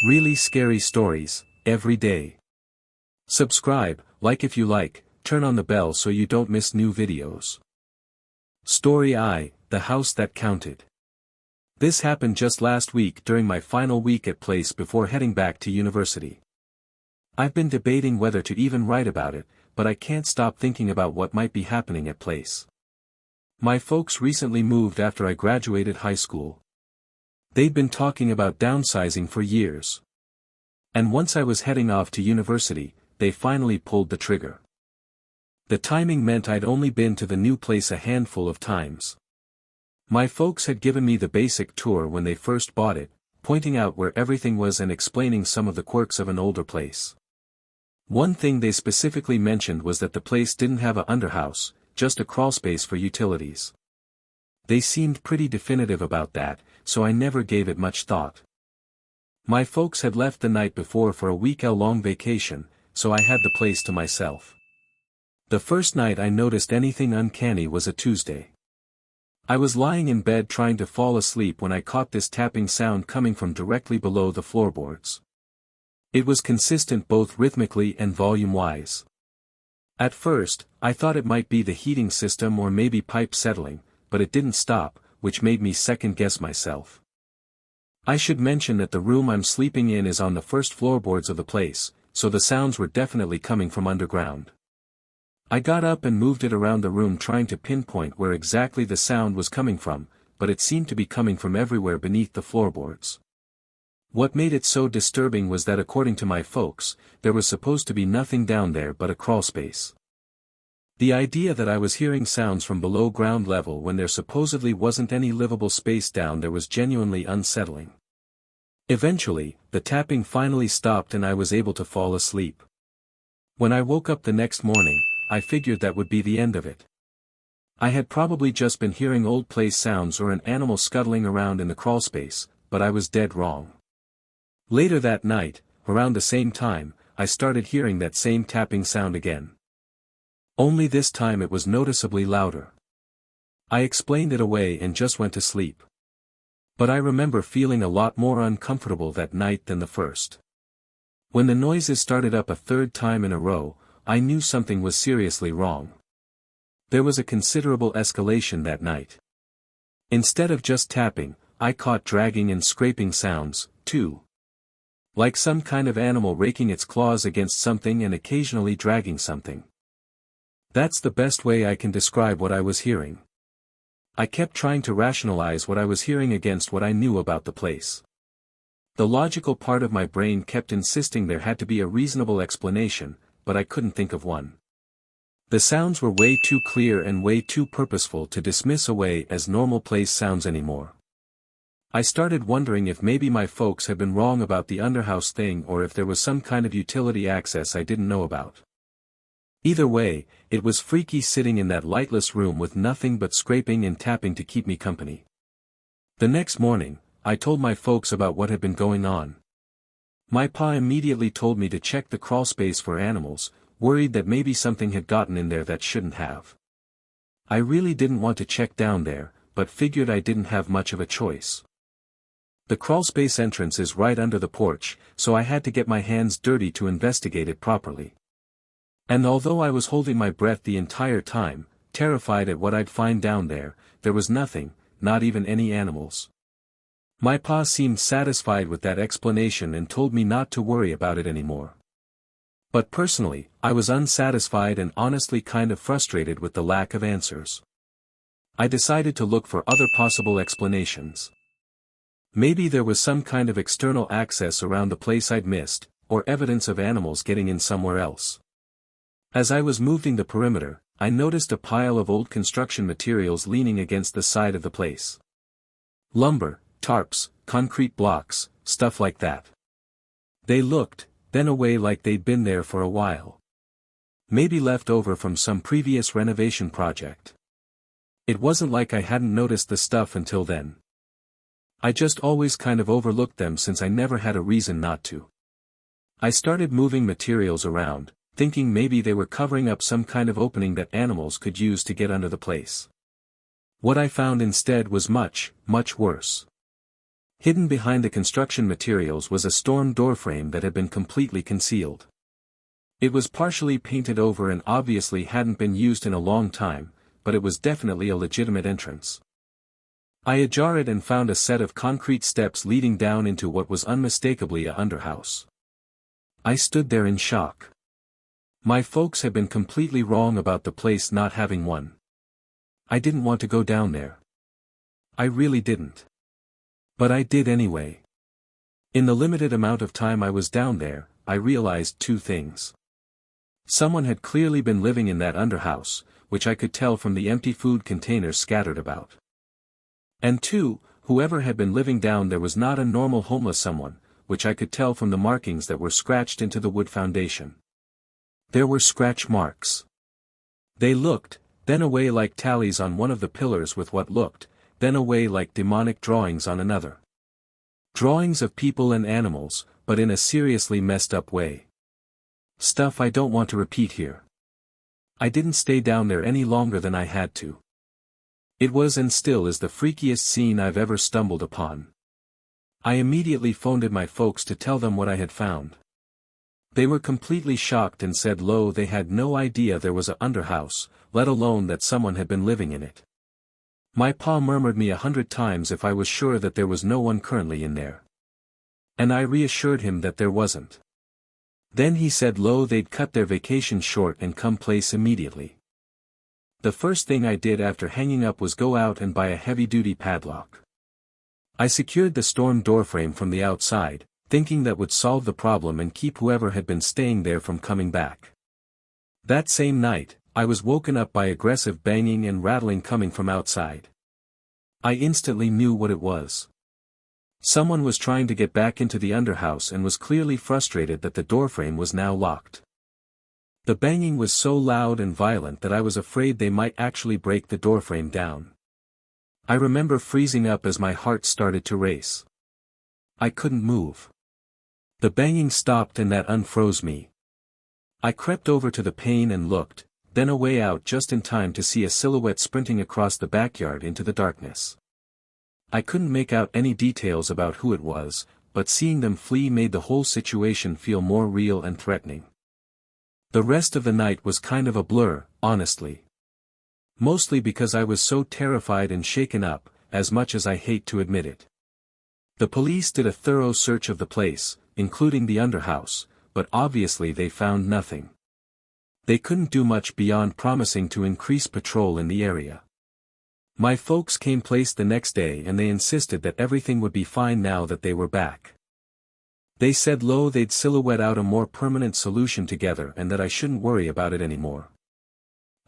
Really scary stories, every day. Subscribe, like if you like, turn on the bell so you don't miss new videos. Story I, The House That Counted. This happened just last week during my final week at place before heading back to university. I've been debating whether to even write about it, but I can't stop thinking about what might be happening at place. My folks recently moved after I graduated high school. They'd been talking about downsizing for years. And once I was heading off to university, they finally pulled the trigger. The timing meant I'd only been to the new place a handful of times. My folks had given me the basic tour when they first bought it, pointing out where everything was and explaining some of the quirks of an older place. One thing they specifically mentioned was that the place didn't have a underhouse, just a crawlspace for utilities. They seemed pretty definitive about that, so I never gave it much thought. My folks had left the night before for a week-long vacation, so I had the place to myself. The first night I noticed anything uncanny was a Tuesday. I was lying in bed trying to fall asleep when I caught this tapping sound coming from directly below the floorboards. It was consistent both rhythmically and volume-wise. At first, I thought it might be the heating system or maybe pipe settling, but it didn't stop, which made me second-guess myself. I should mention that the room I'm sleeping in is on the first floorboards of the place, so the sounds were definitely coming from underground. I got up and moved it around the room trying to pinpoint where exactly the sound was coming from, but it seemed to be coming from everywhere beneath the floorboards. What made it so disturbing was that according to my folks, there was supposed to be nothing down there but a crawlspace. The idea that I was hearing sounds from below ground level when there supposedly wasn't any livable space down there was genuinely unsettling. Eventually, the tapping finally stopped and I was able to fall asleep. When I woke up the next morning, I figured that would be the end of it. I had probably just been hearing old place sounds or an animal scuttling around in the crawlspace, but I was dead wrong. Later that night, around the same time, I started hearing that same tapping sound again. Only this time it was noticeably louder. I explained it away and just went to sleep. But I remember feeling a lot more uncomfortable that night than the first. When the noises started up a third time in a row, I knew something was seriously wrong. There was a considerable escalation that night. Instead of just tapping, I caught dragging and scraping sounds, too. Like some kind of animal raking its claws against something and occasionally dragging something. That's the best way I can describe what I was hearing. I kept trying to rationalize what I was hearing against what I knew about the place. The logical part of my brain kept insisting there had to be a reasonable explanation, but I couldn't think of one. The sounds were way too clear and way too purposeful to dismiss away as normal place sounds anymore. I started wondering if maybe my folks had been wrong about the underhouse thing or if there was some kind of utility access I didn't know about. Either way, it was freaky sitting in that lightless room with nothing but scraping and tapping to keep me company. The next morning, I told my folks about what had been going on. My pa immediately told me to check the crawlspace for animals, worried that maybe something had gotten in there that shouldn't have. I really didn't want to check down there, but figured I didn't have much of a choice. The crawlspace entrance is right under the porch, so I had to get my hands dirty to investigate it properly. And although I was holding my breath the entire time, terrified at what I'd find down there, there was nothing, not even any animals. My pa seemed satisfied with that explanation and told me not to worry about it anymore. But personally, I was unsatisfied and honestly kind of frustrated with the lack of answers. I decided to look for other possible explanations. Maybe there was some kind of external access around the place I'd missed, or evidence of animals getting in somewhere else. As I was moving the perimeter, I noticed a pile of old construction materials leaning against the side of the place. Lumber, tarps, concrete blocks, stuff like that. They looked, then away like they'd been there for a while. Maybe left over from some previous renovation project. It wasn't like I hadn't noticed the stuff until then. I just always kind of overlooked them since I never had a reason not to. I started moving materials around, thinking maybe they were covering up some kind of opening that animals could use to get under the place. What I found instead was much, much worse. Hidden behind the construction materials was a storm doorframe that had been completely concealed. It was partially painted over and obviously hadn't been used in a long time, but it was definitely a legitimate entrance. I ajar it and found a set of concrete steps leading down into what was unmistakably a underhouse. I stood there in shock. My folks had been completely wrong about the place not having one. I didn't want to go down there. I really didn't. But I did anyway. In the limited amount of time I was down there, I realized two things. Someone had clearly been living in that underhouse, which I could tell from the empty food containers scattered about. And two, whoever had been living down there was not a normal homeless someone, which I could tell from the markings that were scratched into the wood foundation. There were scratch marks. They looked, then away like tallies on one of the pillars with what looked, then away like demonic drawings on another. Drawings of people and animals, but in a seriously messed up way. Stuff I don't want to repeat here. I didn't stay down there any longer than I had to. It was and still is the freakiest scene I've ever stumbled upon. I immediately phoned my folks to tell them what I had found. They were completely shocked and said they had no idea there was a underhouse, let alone that someone had been living in it. My pa murmured me 100 times if I was sure that there was no one currently in there. And I reassured him that there wasn't. Then he said they'd cut their vacation short and come place immediately. The first thing I did after hanging up was go out and buy a heavy-duty padlock. I secured the storm doorframe from the outside, thinking that would solve the problem and keep whoever had been staying there from coming back. That same night, I was woken up by aggressive banging and rattling coming from outside. I instantly knew what it was. Someone was trying to get back into the underhouse and was clearly frustrated that the doorframe was now locked. The banging was so loud and violent that I was afraid they might actually break the doorframe down. I remember freezing up as my heart started to race. I couldn't move. The banging stopped and that unfroze me. I crept over to the pane and looked, then away out just in time to see a silhouette sprinting across the backyard into the darkness. I couldn't make out any details about who it was, but seeing them flee made the whole situation feel more real and threatening. The rest of the night was kind of a blur, honestly. Mostly because I was so terrified and shaken up, as much as I hate to admit it. The police did a thorough search of the place, including the underhouse, but obviously they found nothing. They couldn't do much beyond promising to increase patrol in the area. My folks came place the next day and they insisted that everything would be fine now that they were back. They said they'd silhouette out a more permanent solution together and that I shouldn't worry about it anymore.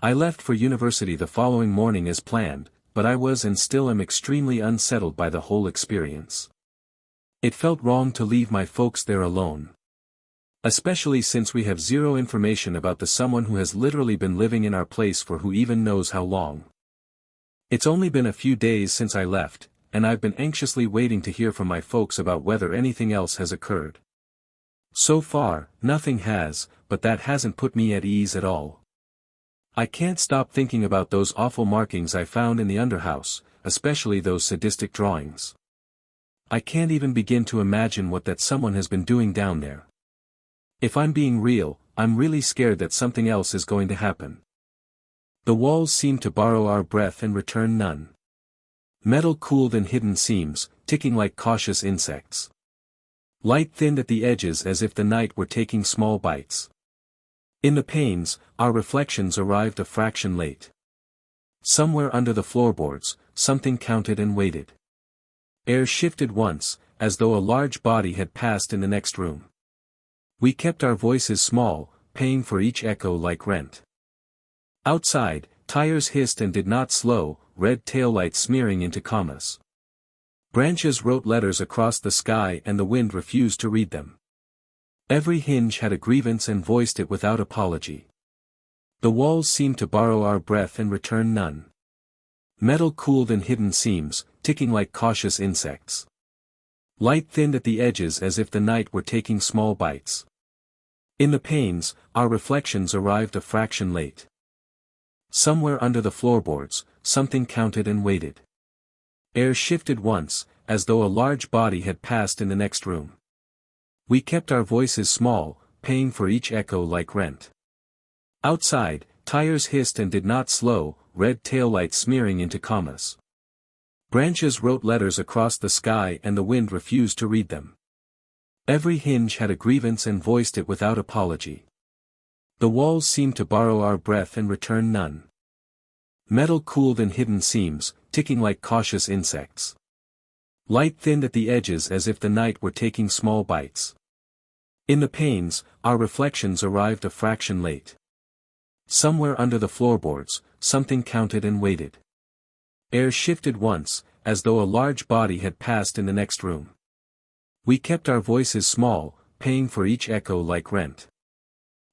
I left for university the following morning as planned, but I was and still am extremely unsettled by the whole experience. It felt wrong to leave my folks there alone. Especially since we have zero information about the someone who has literally been living in our place for who even knows how long. It's only been a few days since I left, and I've been anxiously waiting to hear from my folks about whether anything else has occurred. So far, nothing has, but that hasn't put me at ease at all. I can't stop thinking about those awful markings I found in the underhouse, especially those sadistic drawings. I can't even begin to imagine what that someone has been doing down there. If I'm being real, I'm really scared that something else is going to happen. The walls seem to borrow our breath and return none. Metal cooled in hidden seams, ticking like cautious insects. Light thinned at the edges as if the night were taking small bites. In the panes, our reflections arrived a fraction late. Somewhere under the floorboards, something counted and waited. Air shifted once, as though a large body had passed in the next room. We kept our voices small, paying for each echo like rent. Outside, tires hissed and did not slow, red taillights smearing into commas. Branches wrote letters across the sky and the wind refused to read them. Every hinge had a grievance and voiced it without apology. The walls seemed to borrow our breath and return none. Metal cooled in hidden seams, ticking like cautious insects. Light thinned at the edges as if the night were taking small bites. In the panes, our reflections arrived a fraction late. Somewhere under the floorboards, something counted and waited. Air shifted once, as though a large body had passed in the next room. We kept our voices small, paying for each echo like rent. Outside, tires hissed and did not slow, red taillights smearing into commas. Branches wrote letters across the sky and the wind refused to read them. Every hinge had a grievance and voiced it without apology. The walls seemed to borrow our breath and return none. Metal cooled in hidden seams, ticking like cautious insects. Light thinned at the edges as if the night were taking small bites. In the panes, our reflections arrived a fraction late. Somewhere under the floorboards, something counted and waited. Air shifted once, as though a large body had passed in the next room. We kept our voices small, paying for each echo like rent.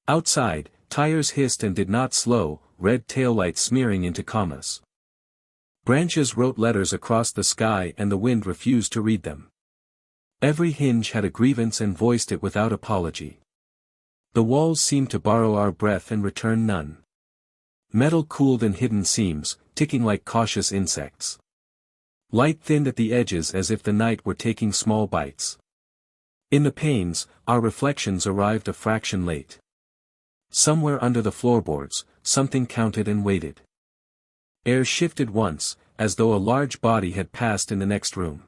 Outside, tires hissed and did not slow, red taillights smearing into commas. Branches wrote letters across the sky and the wind refused to read them. Every hinge had a grievance and voiced it without apology. The walls seemed to borrow our breath and return none. Metal cooled in hidden seams, ticking like cautious insects. Light thinned at the edges as if the night were taking small bites. In the panes, our reflections arrived a fraction late. Somewhere under the floorboards, something counted and waited. Air shifted once, as though a large body had passed in the next room.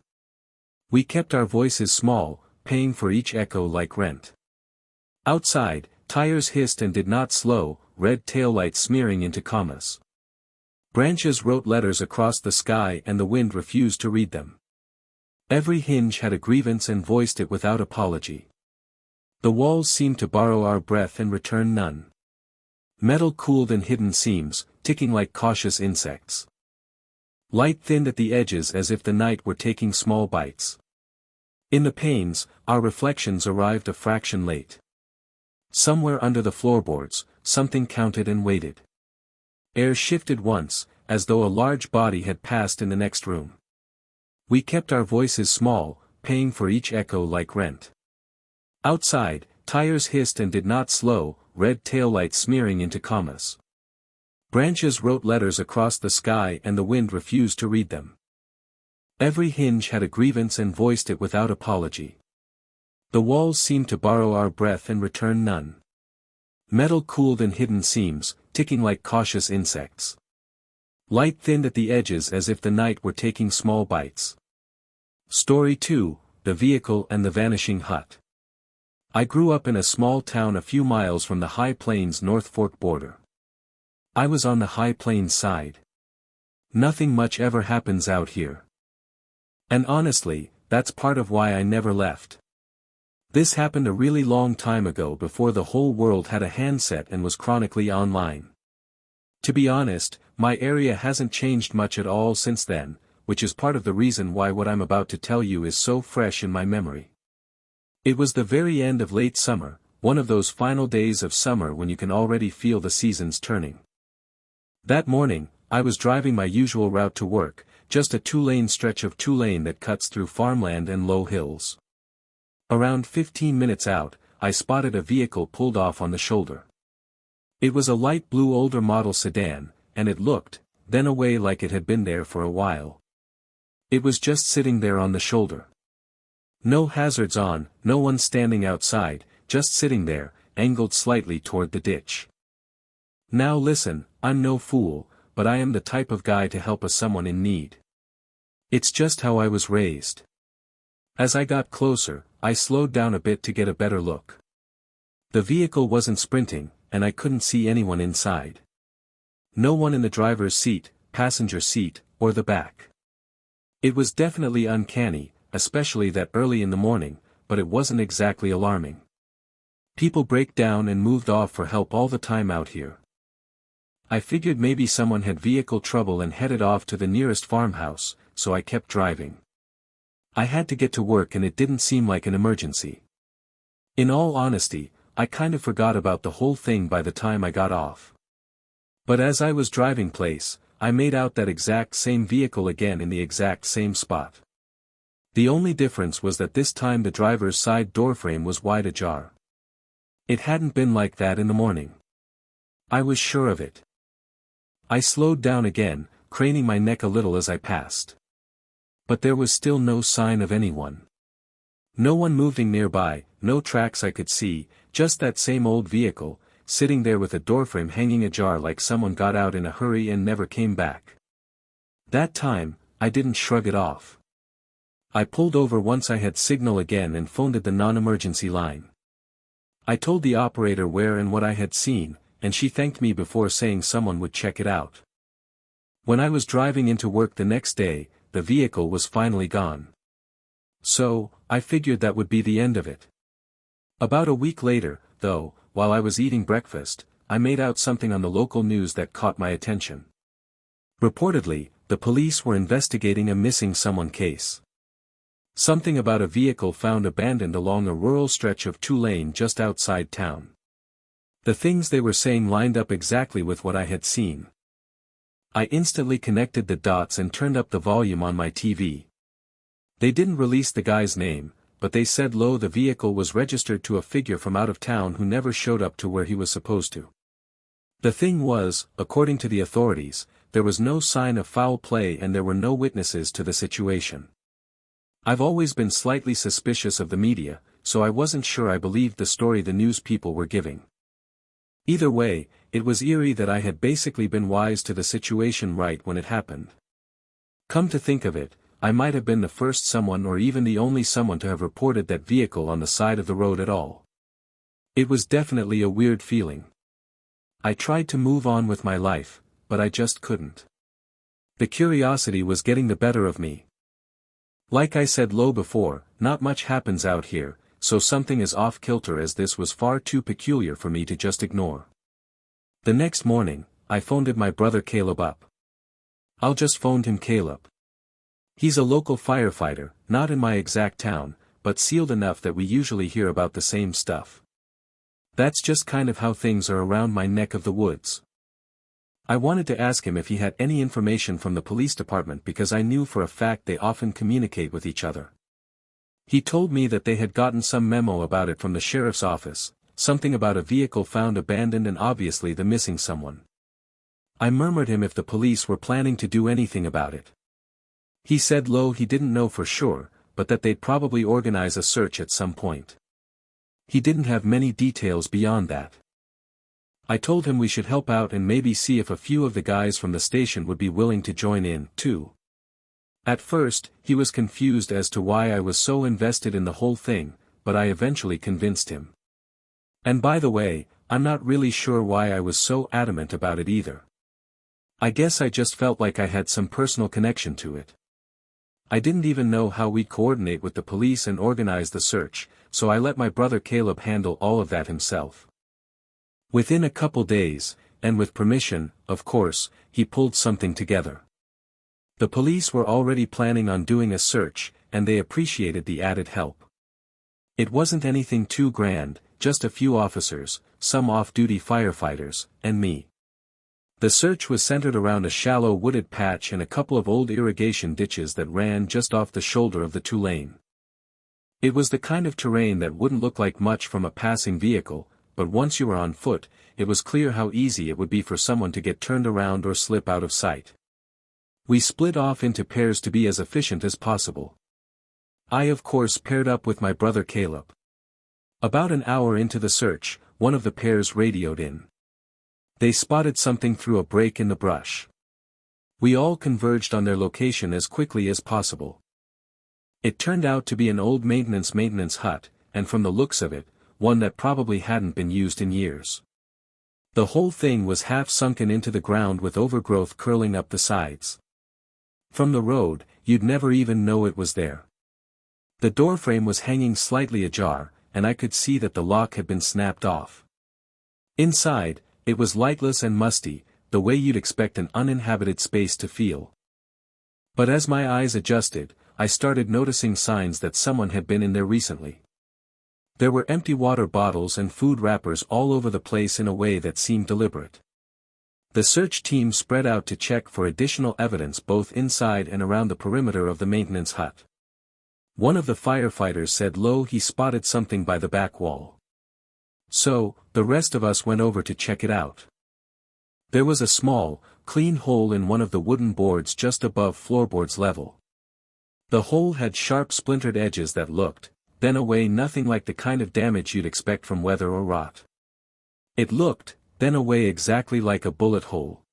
We kept our voices small, paying for each echo like rent. Outside, tires hissed and did not slow, red taillights smearing into commas. Branches wrote letters across the sky and the wind refused to read them. Every hinge had a grievance and voiced it without apology. The walls seemed to borrow our breath and return none. Metal cooled in hidden seams, ticking like cautious insects. Light thinned at the edges as if the night were taking small bites. In the panes, our reflections arrived a fraction late. Somewhere under the floorboards, something counted and waited. Air shifted once, as though a large body had passed in the next room. We kept our voices small, paying for each echo like rent. Outside, tires hissed and did not slow, red taillights smearing into commas. Branches wrote letters across the sky and the wind refused to read them. Every hinge had a grievance and voiced it without apology. The walls seemed to borrow our breath and return none. Metal cooled in hidden seams, ticking like cautious insects. Light thinned at the edges as if the night were taking small bites. Story 2, The Vehicle and the Vanishing Hut. I grew up in a small town a few miles from the High Plains North Fork border. I was on the High Plains side. Nothing much ever happens out here. And honestly, that's part of why I never left. This happened a really long time ago before the whole world had a handset and was chronically online. To be honest, my area hasn't changed much at all since then, which is part of the reason why what I'm about to tell you is so fresh in my memory. It was the very end of late summer, one of those final days of summer when you can already feel the seasons turning. That morning, I was driving my usual route to work, just a two-lane stretch of two-lane that cuts through farmland and low hills. Around 15 minutes out, I spotted a vehicle pulled off on the shoulder. It was a light blue older model sedan, and it looked, then away like it had been there for a while. It was just sitting there on the shoulder. No hazards on, no one standing outside, just sitting there, angled slightly toward the ditch. Now listen, I'm no fool, but I am the type of guy to help someone in need. It's just how I was raised. As I got closer, I slowed down a bit to get a better look. The vehicle wasn't sprinting, and I couldn't see anyone inside. No one in the driver's seat, passenger seat, or the back. It was definitely uncanny, especially that early in the morning, but it wasn't exactly alarming. People break down and moved off for help all the time out here. I figured maybe someone had vehicle trouble and headed off to the nearest farmhouse, so I kept driving. I had to get to work and it didn't seem like an emergency. In all honesty, I kind of forgot about the whole thing by the time I got off. But as I was driving place, I made out that exact same vehicle again in the exact same spot. The only difference was that this time the driver's side doorframe was wide ajar. It hadn't been like that in the morning. I was sure of it. I slowed down again, craning my neck a little as I passed. But there was still no sign of anyone. No one moving nearby, no tracks I could see, just that same old vehicle, sitting there with a doorframe hanging ajar like someone got out in a hurry and never came back. That time, I didn't shrug it off. I pulled over once I had signal again and phoned the non-emergency line. I told the operator where and what I had seen, and she thanked me before saying someone would check it out. When I was driving into work the next day, the vehicle was finally gone. So, I figured that would be the end of it. About a week later, though, while I was eating breakfast, I made out something on the local news that caught my attention. Reportedly, the police were investigating a missing someone case. Something about a vehicle found abandoned along a rural stretch of two-lane just outside town. The things they were saying lined up exactly with what I had seen. I instantly connected the dots and turned up the volume on my TV. They didn't release the guy's name, but they said the vehicle was registered to a figure from out of town who never showed up to where he was supposed to. The thing was, according to the authorities, there was no sign of foul play and there were no witnesses to the situation. I've always been slightly suspicious of the media, so I wasn't sure I believed the story the news people were giving. Either way, it was eerie that I had basically been wise to the situation right when it happened. Come to think of it, I might have been the first someone or even the only someone to have reported that vehicle on the side of the road at all. It was definitely a weird feeling. I tried to move on with my life, but I just couldn't. The curiosity was getting the better of me. Like I said before, not much happens out here, so something as off-kilter as this was far too peculiar for me to just ignore. The next morning, I phoned my brother Caleb up. I'll just phoned him Caleb. He's a local firefighter, not in my exact town, but sealed enough that we usually hear about the same stuff. That's just kind of how things are around my neck of the woods. I wanted to ask him if he had any information from the police department because I knew for a fact they often communicate with each other. He told me that they had gotten some memo about it from the sheriff's office, something about a vehicle found abandoned and obviously the missing someone. I murmured him if the police were planning to do anything about it. He said he didn't know for sure, but that they'd probably organize a search at some point. He didn't have many details beyond that. I told him we should help out and maybe see if a few of the guys from the station would be willing to join in, too. At first, he was confused as to why I was so invested in the whole thing, but I eventually convinced him. And by the way, I'm not really sure why I was so adamant about it either. I guess I just felt like I had some personal connection to it. I didn't even know how we'd coordinate with the police and organize the search, so I let my brother Caleb handle all of that himself. Within a couple days, and with permission, of course, he pulled something together. The police were already planning on doing a search, and they appreciated the added help. It wasn't anything too grand, just a few officers, some off-duty firefighters, and me. The search was centered around a shallow wooded patch and a couple of old irrigation ditches that ran just off the shoulder of the two-lane. It was the kind of terrain that wouldn't look like much from a passing vehicle, but once you were on foot, it was clear how easy it would be for someone to get turned around or slip out of sight. We split off into pairs to be as efficient as possible. I of course paired up with my brother Caleb. About an hour into the search, one of the pairs radioed in. They spotted something through a break in the brush. We all converged on their location as quickly as possible. It turned out to be an old maintenance hut, and from the looks of it, one that probably hadn't been used in years. The whole thing was half sunken into the ground with overgrowth curling up the sides. From the road, you'd never even know it was there. The doorframe was hanging slightly ajar, and I could see that the lock had been snapped off. Inside, it was lightless and musty, the way you'd expect an uninhabited space to feel. But as my eyes adjusted, I started noticing signs that someone had been in there recently. There were empty water bottles and food wrappers all over the place in a way that seemed deliberate. The search team spread out to check for additional evidence both inside and around the perimeter of the maintenance hut. One of the firefighters said he spotted something by the back wall. So, the rest of us went over to check it out. There was a small, clean hole in one of the wooden boards just above floorboards level. The hole had sharp splintered edges that looked, then away nothing like the kind of damage you'd expect from weather or rot. It looked, then away exactly like a bullet hole.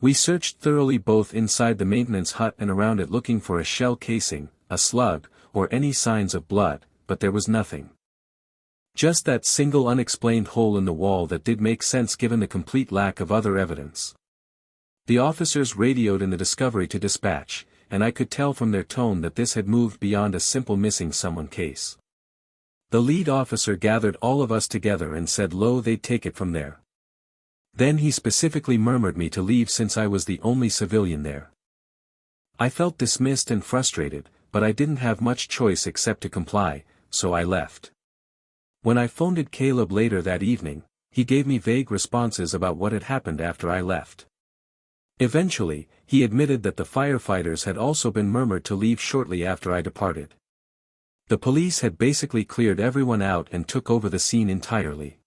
We searched thoroughly both inside the maintenance hut and around it looking for a shell casing, a slug, or any signs of blood, but there was nothing. Just that single unexplained hole in the wall that did make sense given the complete lack of other evidence. The officers radioed in the discovery to dispatch, and I could tell from their tone that this had moved beyond a simple missing someone case. The lead officer gathered all of us together and said they'd take it from there. Then he specifically murmured me to leave since I was the only civilian there. I felt dismissed and frustrated, but I didn't have much choice except to comply, so I left. When I phoned Caleb later that evening, he gave me vague responses about what had happened after I left. Eventually, he admitted that the firefighters had also been murmured to leave shortly after I departed. The police had basically cleared everyone out and took over the scene entirely.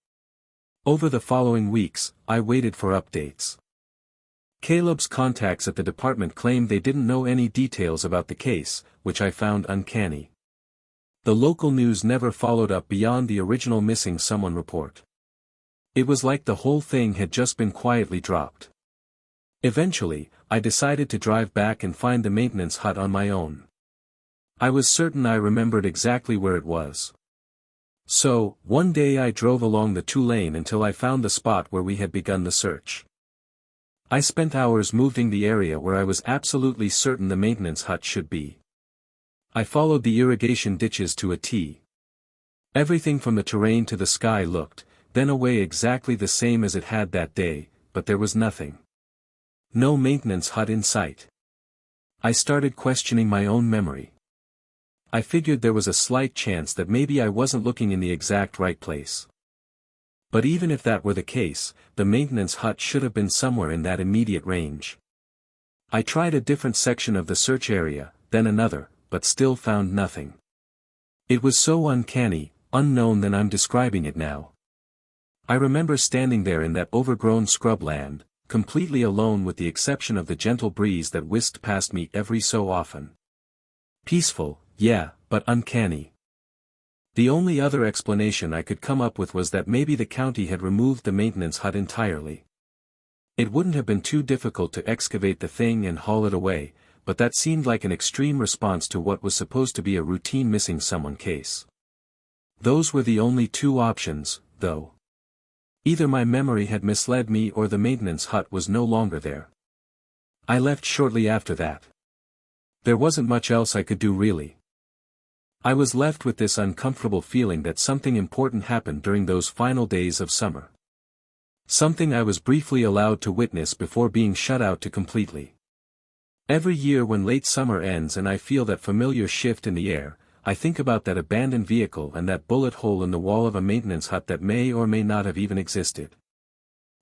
Over the following weeks, I waited for updates. Caleb's contacts at the department claimed they didn't know any details about the case, which I found uncanny. The local news never followed up beyond the original missing someone report. It was like the whole thing had just been quietly dropped. Eventually, I decided to drive back and find the maintenance hut on my own. I was certain I remembered exactly where it was. So, one day I drove along the 2-lane until I found the spot where we had begun the search. I spent hours moving the area where I was absolutely certain the maintenance hut should be. I followed the irrigation ditches to a T. Everything from the terrain to the sky looked, then away exactly the same as it had that day, but there was nothing. No maintenance hut in sight. I started questioning my own memory. I figured there was a slight chance that maybe I wasn't looking in the exact right place. But even if that were the case, the maintenance hut should have been somewhere in that immediate range. I tried a different section of the search area, then another, but still found nothing. It was so uncanny, unknown than I'm describing it now. I remember standing there in that overgrown scrubland, completely alone with the exception of the gentle breeze that whisked past me every so often. Peaceful, yeah, but uncanny. The only other explanation I could come up with was that maybe the county had removed the maintenance hut entirely. It wouldn't have been too difficult to excavate the thing and haul it away, but that seemed like an extreme response to what was supposed to be a routine missing someone case. Those were the only two options, though. Either my memory had misled me or the maintenance hut was no longer there. I left shortly after that. There wasn't much else I could do really. I was left with this uncomfortable feeling that something important happened during those final days of summer. Something I was briefly allowed to witness before being shut out to completely. Every year when late summer ends and I feel that familiar shift in the air, I think about that abandoned vehicle and that bullet hole in the wall of a maintenance hut that may or may not have even existed.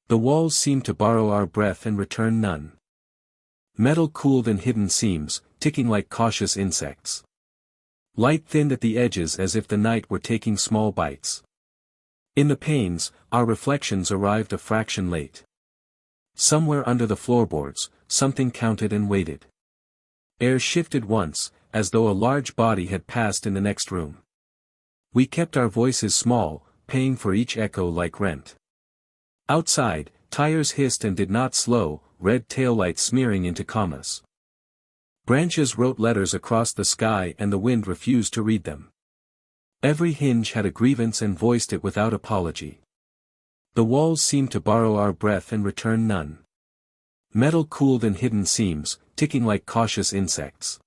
The walls seem to borrow our breath and return none. Metal cooled in hidden seams, ticking like cautious insects. Light thinned at the edges as if the night were taking small bites. In the panes, our reflections arrived a fraction late. Somewhere under the floorboards, something counted and waited. Air shifted once, as though a large body had passed in the next room. We kept our voices small, paying for each echo like rent. Outside, tires hissed and did not slow, red taillights smearing into commas. Branches wrote letters across the sky and the wind refused to read them. Every hinge had a grievance and voiced it without apology. The walls seemed to borrow our breath and return none. Metal cooled in hidden seams, ticking like cautious insects.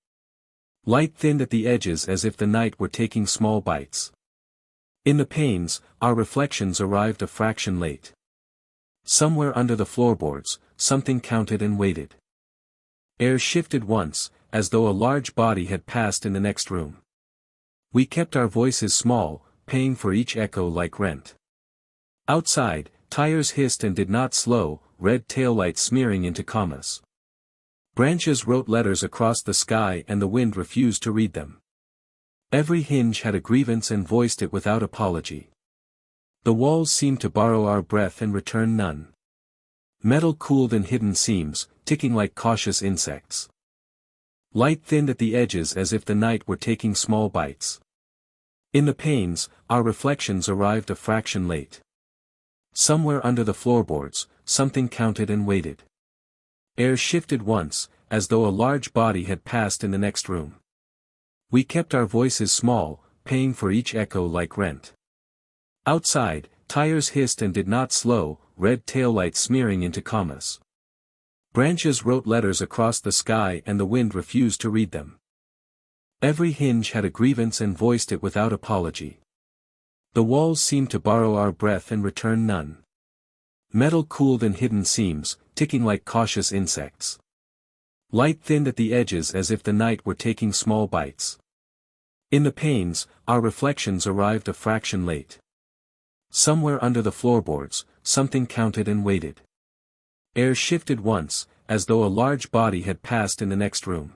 Light thinned at the edges as if the night were taking small bites. In the panes, our reflections arrived a fraction late. Somewhere under the floorboards, something counted and waited. Air shifted once, as though a large body had passed in the next room. We kept our voices small, paying for each echo like rent. Outside, tires hissed and did not slow, red taillights smearing into commas. Branches wrote letters across the sky and the wind refused to read them. Every hinge had a grievance and voiced it without apology. The walls seemed to borrow our breath and return none. Metal cooled in hidden seams, ticking like cautious insects. Light thinned at the edges as if the night were taking small bites. In the panes, our reflections arrived a fraction late. Somewhere under the floorboards, something counted and waited. Air shifted once, as though a large body had passed in the next room. We kept our voices small, paying for each echo like rent. Outside, tires hissed and did not slow, red taillights smearing into commas. Branches wrote letters across the sky and the wind refused to read them. Every hinge had a grievance and voiced it without apology. The walls seemed to borrow our breath and return none. Metal cooled in hidden seams, ticking like cautious insects. Light thinned at the edges as if the night were taking small bites. In the panes, our reflections arrived a fraction late. Somewhere under the floorboards, something counted and waited. Air shifted once, as though a large body had passed in the next room.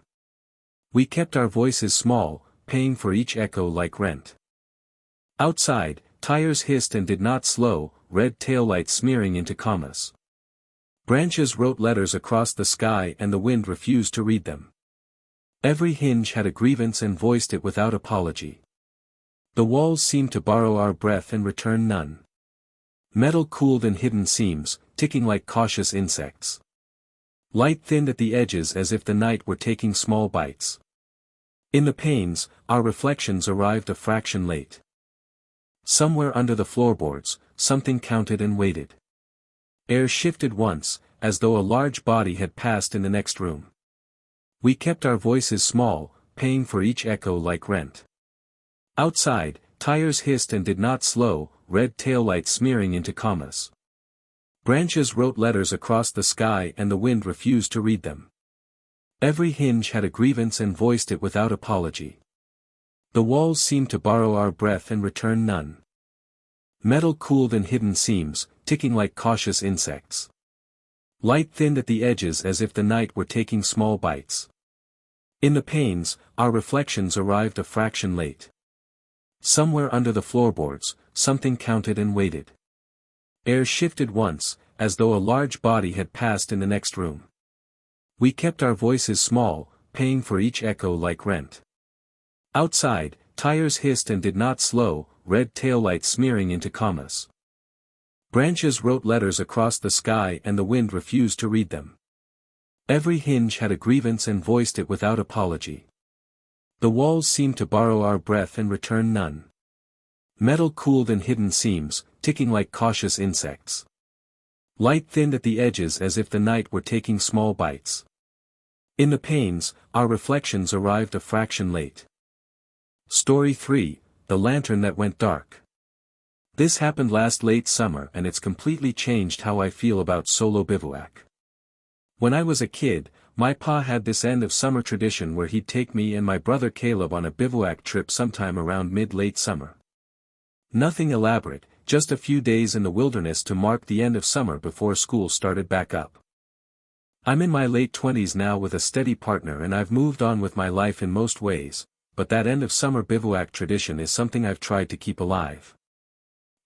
We kept our voices small, paying for each echo like rent. Outside, tires hissed and did not slow, red taillights smearing into commas. Branches wrote letters across the sky and the wind refused to read them. Every hinge had a grievance and voiced it without apology. The walls seemed to borrow our breath and return none. Metal cooled in hidden seams, ticking like cautious insects. Light thinned at the edges as if the night were taking small bites. In the panes, our reflections arrived a fraction late. Somewhere under the floorboards, something counted and waited. Air shifted once, as though a large body had passed in the next room. We kept our voices small, paying for each echo like rent. Outside, tires hissed and did not slow, red taillights smearing into commas. Branches wrote letters across the sky and the wind refused to read them. Every hinge had a grievance and voiced it without apology. The walls seemed to borrow our breath and return none. Metal cooled in hidden seams, ticking like cautious insects. Light thinned at the edges as if the night were taking small bites. In the panes, our reflections arrived a fraction late. Somewhere under the floorboards, something counted and waited. Air shifted once, as though a large body had passed in the next room. We kept our voices small, paying for each echo like rent. Outside, tires hissed and did not slow, red taillights smearing into commas. Branches wrote letters across the sky and the wind refused to read them. Every hinge had a grievance and voiced it without apology. The walls seemed to borrow our breath and return none. Metal cooled in hidden seams, ticking like cautious insects. Light thinned at the edges as if the night were taking small bites. In the panes, our reflections arrived a fraction late. Story 3, The Lantern That Went Dark. This happened last late summer and it's completely changed how I feel about solo bivouac. When I was a kid, my pa had this end of summer tradition where he'd take me and my brother Caleb on a bivouac trip sometime around mid-late summer. Nothing elaborate, just a few days in the wilderness to mark the end of summer before school started back up. I'm in my late 20s now with a steady partner and I've moved on with my life in most ways, but that end of summer bivouac tradition is something I've tried to keep alive.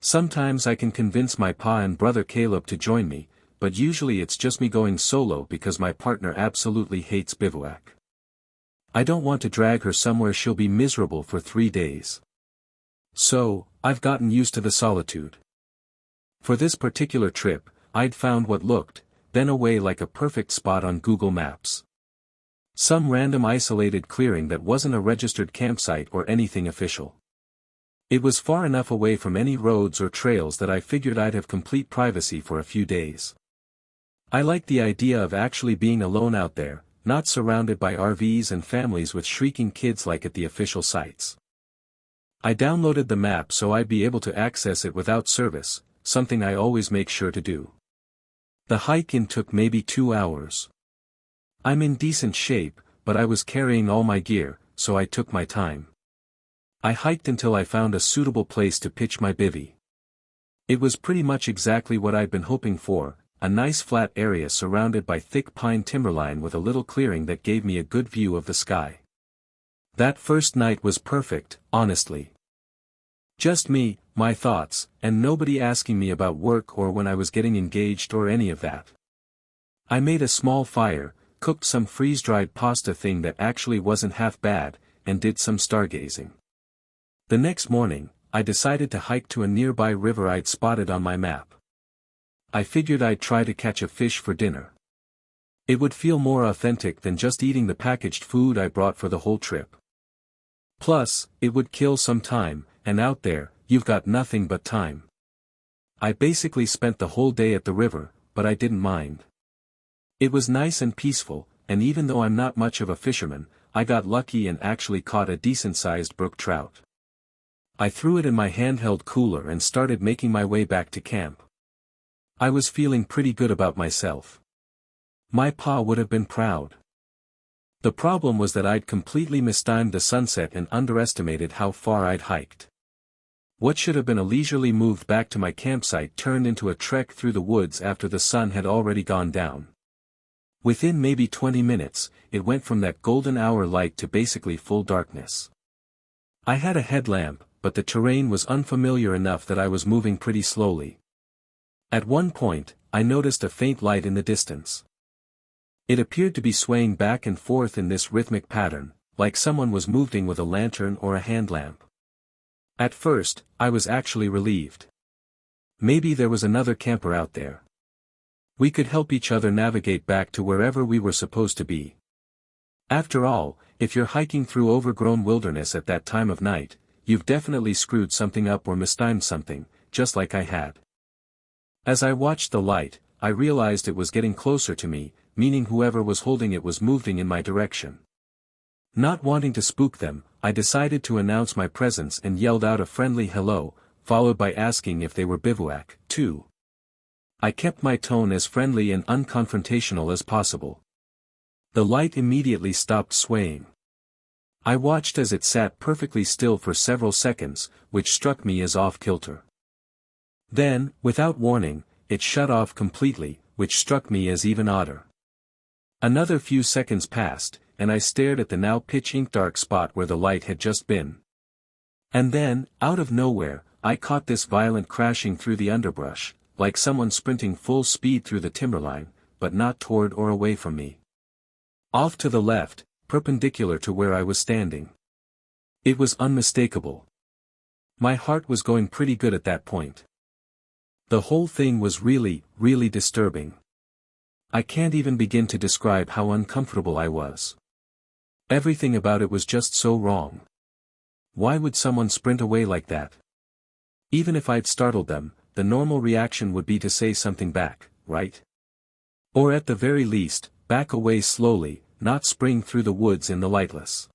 Sometimes I can convince my pa and brother Caleb to join me, but usually it's just me going solo because my partner absolutely hates bivouac. I don't want to drag her somewhere she'll be miserable for 3 days. So, I've gotten used to the solitude. For this particular trip, I'd found what looked, then away like a perfect spot on Google Maps. Some random isolated clearing that wasn't a registered campsite or anything official. It was far enough away from any roads or trails that I figured I'd have complete privacy for a few days. I liked the idea of actually being alone out there, not surrounded by RVs and families with shrieking kids like at the official sites. I downloaded the map so I'd be able to access it without service, something I always make sure to do. The hike-in took maybe 2 hours. I'm in decent shape, but I was carrying all my gear, so I took my time. I hiked until I found a suitable place to pitch my bivvy. It was pretty much exactly what I'd been hoping for, a nice flat area surrounded by thick pine timberline with a little clearing that gave me a good view of the sky. That first night was perfect, honestly. Just me, my thoughts, and nobody asking me about work or when I was getting engaged or any of that. I made a small fire, cooked some freeze-dried pasta thing that actually wasn't half bad, and did some stargazing. The next morning, I decided to hike to a nearby river I'd spotted on my map. I figured I'd try to catch a fish for dinner. It would feel more authentic than just eating the packaged food I brought for the whole trip. Plus, it would kill some time, and out there, you've got nothing but time. I basically spent the whole day at the river, but I didn't mind. It was nice and peaceful, and even though I'm not much of a fisherman, I got lucky and actually caught a decent-sized brook trout. I threw it in my handheld cooler and started making my way back to camp. I was feeling pretty good about myself. My pa would have been proud. The problem was that I'd completely mistimed the sunset and underestimated how far I'd hiked. What should have been a leisurely move back to my campsite turned into a trek through the woods after the sun had already gone down. Within maybe 20 minutes, it went from that golden hour light to basically full darkness. I had a headlamp, but the terrain was unfamiliar enough that I was moving pretty slowly. At one point, I noticed a faint light in the distance. It appeared to be swaying back and forth in this rhythmic pattern, like someone was moving with a lantern or a hand lamp. At first, I was actually relieved. Maybe there was another camper out there. We could help each other navigate back to wherever we were supposed to be. After all, if you're hiking through overgrown wilderness at that time of night, you've definitely screwed something up or mistimed something, just like I had. As I watched the light, I realized it was getting closer to me, meaning whoever was holding it was moving in my direction. Not wanting to spook them, I decided to announce my presence and yelled out a friendly hello, followed by asking if they were bivouac, too. I kept my tone as friendly and unconfrontational as possible. The light immediately stopped swaying. I watched as it sat perfectly still for several seconds, which struck me as off-kilter. Then, without warning, it shut off completely, which struck me as even odder. Another few seconds passed, and I stared at the now pitch-ink dark spot where the light had just been. And then, out of nowhere, I caught this violent crashing through the underbrush, like someone sprinting full speed through the timberline, but not toward or away from me. Off to the left, perpendicular to where I was standing. It was unmistakable. My heart was going pretty good at that point. The whole thing was really, really disturbing. I can't even begin to describe how uncomfortable I was. Everything about it was just so wrong. Why would someone sprint away like that? Even if I'd startled them, the normal reaction would be to say something back, right? Or at the very least, back away slowly, not spring through the woods in the lightless.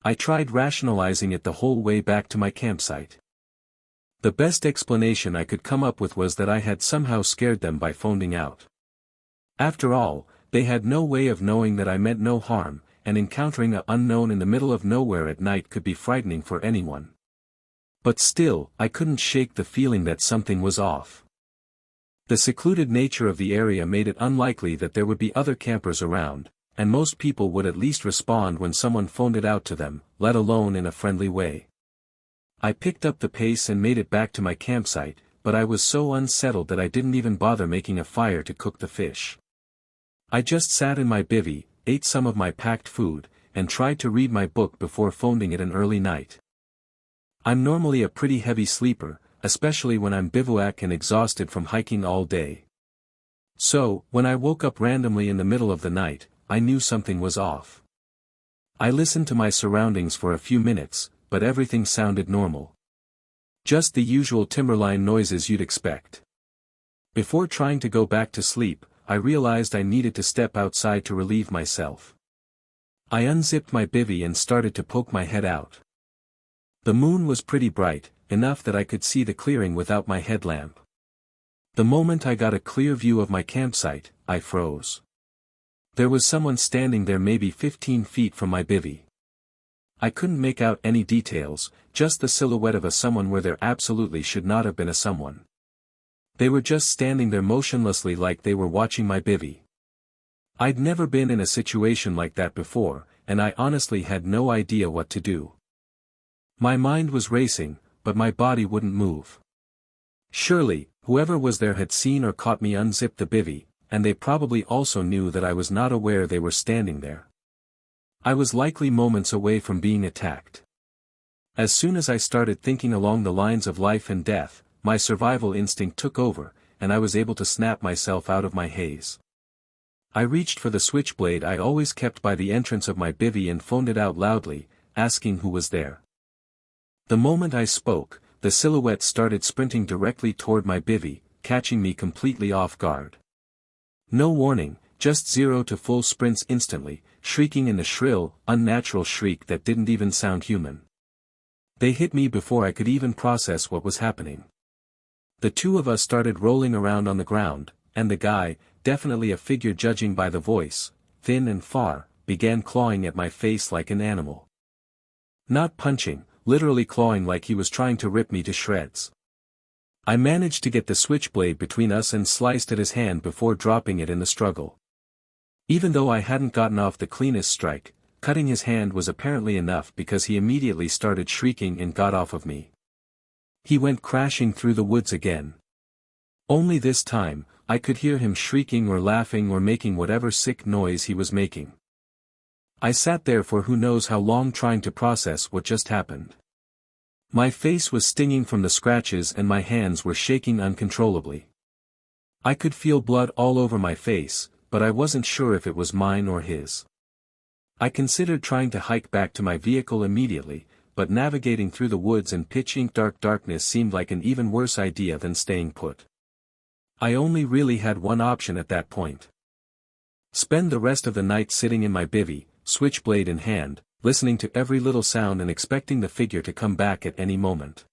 I tried rationalizing it the whole way back to my campsite. The best explanation I could come up with was that I had somehow scared them by phoning out. After all, they had no way of knowing that I meant no harm, and encountering an unknown in the middle of nowhere at night could be frightening for anyone. But still, I couldn't shake the feeling that something was off. The secluded nature of the area made it unlikely that there would be other campers around, and most people would at least respond when someone phoned it out to them, let alone in a friendly way. I picked up the pace and made it back to my campsite, but I was so unsettled that I didn't even bother making a fire to cook the fish. I just sat in my bivvy, ate some of my packed food, and tried to read my book before phoning it an early night. I'm normally a pretty heavy sleeper, especially when I'm bivouac and exhausted from hiking all day. So, when I woke up randomly in the middle of the night, I knew something was off. I listened to my surroundings for a few minutes, but everything sounded normal. Just the usual timberline noises you'd expect. Before trying to go back to sleep, I realized I needed to step outside to relieve myself. I unzipped my bivvy and started to poke my head out. The moon was pretty bright, enough that I could see the clearing without my headlamp. The moment I got a clear view of my campsite, I froze. There was someone standing there maybe 15 feet from my bivvy. I couldn't make out any details, just the silhouette of a someone where there absolutely should not have been a someone. They were just standing there motionlessly like they were watching my bivvy. I'd never been in a situation like that before, and I honestly had no idea what to do. My mind was racing, but my body wouldn't move. Surely, whoever was there had seen or caught me unzip the bivvy, and they probably also knew that I was not aware they were standing there. I was likely moments away from being attacked. As soon as I started thinking along the lines of life and death, my survival instinct took over, and I was able to snap myself out of my haze. I reached for the switchblade I always kept by the entrance of my bivvy and phoned it out loudly, asking who was there. The moment I spoke, the silhouette started sprinting directly toward my bivvy, catching me completely off guard. No warning, just 0 to full sprints instantly, shrieking in a shrill, unnatural shriek that didn't even sound human. They hit me before I could even process what was happening. The two of us started rolling around on the ground, and the guy, definitely a figure judging by the voice, thin and far, began clawing at my face like an animal. Not punching, literally clawing like he was trying to rip me to shreds. I managed to get the switchblade between us and sliced at his hand before dropping it in the struggle. Even though I hadn't gotten off the cleanest strike, cutting his hand was apparently enough because he immediately started shrieking and got off of me. He went crashing through the woods again. Only this time, I could hear him shrieking or laughing or making whatever sick noise he was making. I sat there for who knows how long trying to process what just happened. My face was stinging from the scratches and my hands were shaking uncontrollably. I could feel blood all over my face, but I wasn't sure if it was mine or his. I considered trying to hike back to my vehicle immediately, but navigating through the woods and pitch darkness seemed like an even worse idea than staying put. I only really had one option at that point. Spend the rest of the night sitting in my bivvy, switchblade in hand, listening to every little sound and expecting the figure to come back at any moment.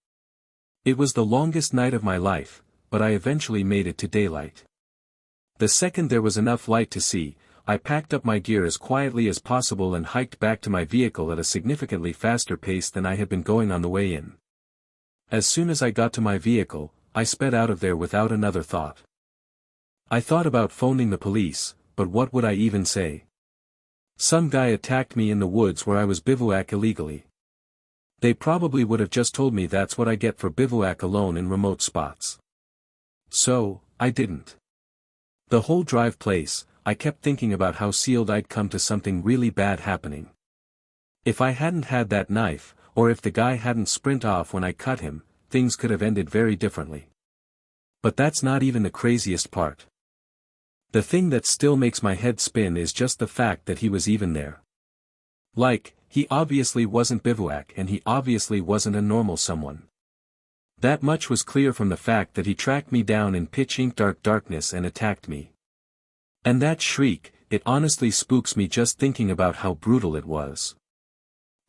It was the longest night of my life, but I eventually made it to daylight. The second there was enough light to see, I packed up my gear as quietly as possible and hiked back to my vehicle at a significantly faster pace than I had been going on the way in. As soon as I got to my vehicle, I sped out of there without another thought. I thought about phoning the police, but what would I even say? Some guy attacked me in the woods where I was bivouac illegally. They probably would have just told me that's what I get for bivouac alone in remote spots. So, I didn't. The whole drive place, I kept thinking about how sealed I'd come to something really bad happening. If I hadn't had that knife, or if the guy hadn't sprint off when I cut him, things could have ended very differently. But that's not even the craziest part. The thing that still makes my head spin is just the fact that he was even there. Like, he obviously wasn't bivouac and he obviously wasn't a normal someone. That much was clear from the fact that he tracked me down in pitch-ink darkness and attacked me. And that shriek, it honestly spooks me just thinking about how brutal it was.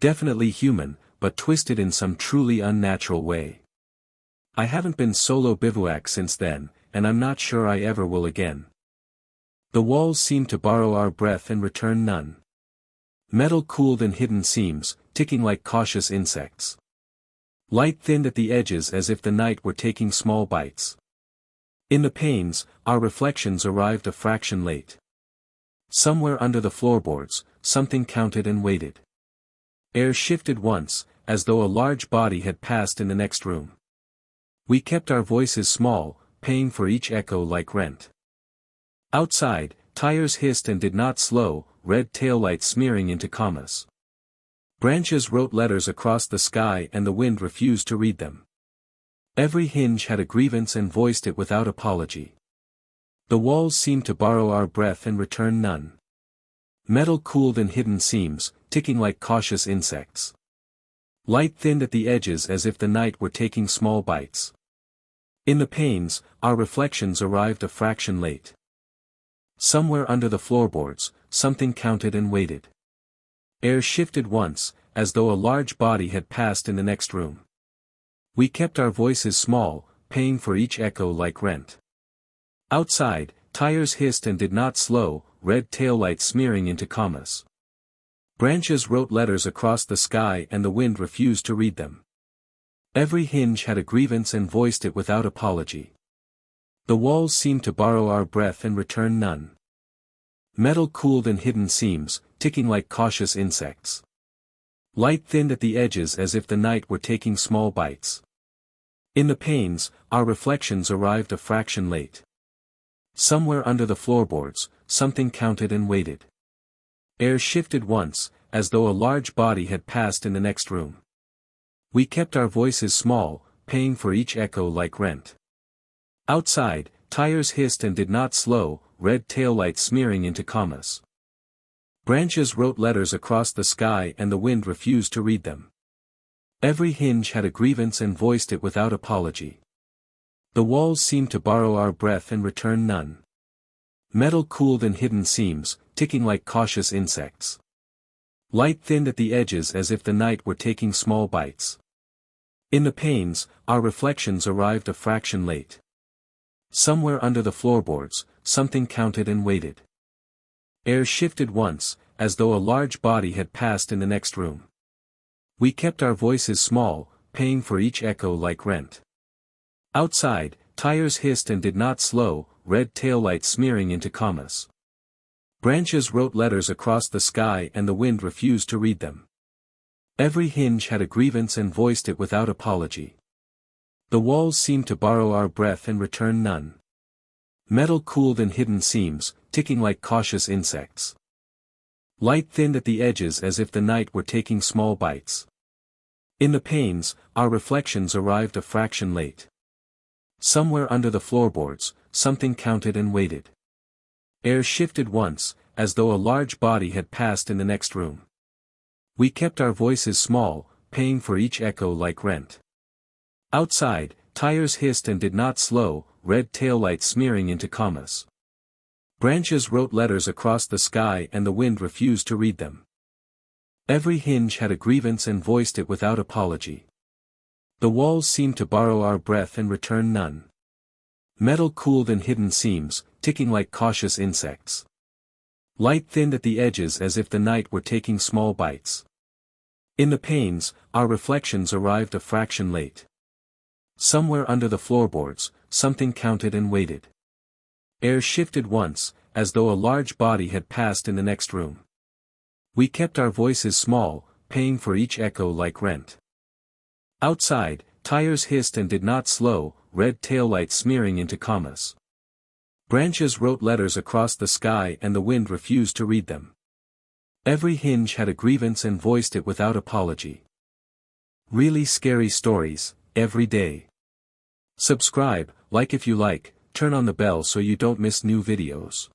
Definitely human, but twisted in some truly unnatural way. I haven't been solo bivouac since then, and I'm not sure I ever will again. The walls seemed to borrow our breath and return none. Metal cooled in hidden seams, ticking like cautious insects. Light thinned at the edges as if the night were taking small bites. In the panes, our reflections arrived a fraction late. Somewhere under the floorboards, something counted and waited. Air shifted once, as though a large body had passed in the next room. We kept our voices small, paying for each echo like rent. Outside, tires hissed and did not slow, red taillights smearing into commas. Branches wrote letters across the sky and the wind refused to read them. Every hinge had a grievance and voiced it without apology. The walls seemed to borrow our breath and return none. Metal cooled in hidden seams, ticking like cautious insects. Light thinned at the edges as if the night were taking small bites. In the panes, our reflections arrived a fraction late. Somewhere under the floorboards, something counted and waited. Air shifted once, as though a large body had passed in the next room. We kept our voices small, paying for each echo like rent. Outside, tires hissed and did not slow, red taillights smearing into commas. Branches wrote letters across the sky and the wind refused to read them. Every hinge had a grievance and voiced it without apology. The walls seemed to borrow our breath and return none. Metal cooled in hidden seams, ticking like cautious insects. Light thinned at the edges as if the night were taking small bites. In the panes, our reflections arrived a fraction late. Somewhere under the floorboards, something counted and waited. Air shifted once, as though a large body had passed in the next room. We kept our voices small, paying for each echo like rent. Outside, tires hissed and did not slow, red taillights smearing into commas. Branches wrote letters across the sky and the wind refused to read them. Every hinge had a grievance and voiced it without apology. The walls seemed to borrow our breath and return none. Metal cooled in hidden seams, ticking like cautious insects. Light thinned at the edges as if the night were taking small bites. In the panes, our reflections arrived a fraction late. Somewhere under the floorboards, something counted and waited. Air shifted once, as though a large body had passed in the next room. We kept our voices small, paying for each echo like rent. Outside, tires hissed and did not slow, red taillights smearing into commas. Branches wrote letters across the sky and the wind refused to read them. Every hinge had a grievance and voiced it without apology. The walls seemed to borrow our breath and return none. Metal cooled in hidden seams, ticking like cautious insects. Light thinned at the edges as if the night were taking small bites. In the panes, our reflections arrived a fraction late. Somewhere under the floorboards, something counted and waited. Air shifted once, as though a large body had passed in the next room. We kept our voices small, paying for each echo like rent. Outside, tires hissed and did not slow, red taillights smearing into commas. Branches wrote letters across the sky and the wind refused to read them. Every hinge had a grievance and voiced it without apology. The walls seemed to borrow our breath and return none. Metal cooled in hidden seams, ticking like cautious insects. Light thinned at the edges as if the night were taking small bites. In the panes, our reflections arrived a fraction late. Somewhere under the floorboards, something counted and waited. Air shifted once, as though a large body had passed in the next room. We kept our voices small, paying for each echo like rent. Outside, tires hissed and did not slow, red taillights smearing into commas. Branches wrote letters across the sky and the wind refused to read them. Every hinge had a grievance and voiced it without apology. Really scary stories, every day. Subscribe, like if you like, turn on the bell so you don't miss new videos.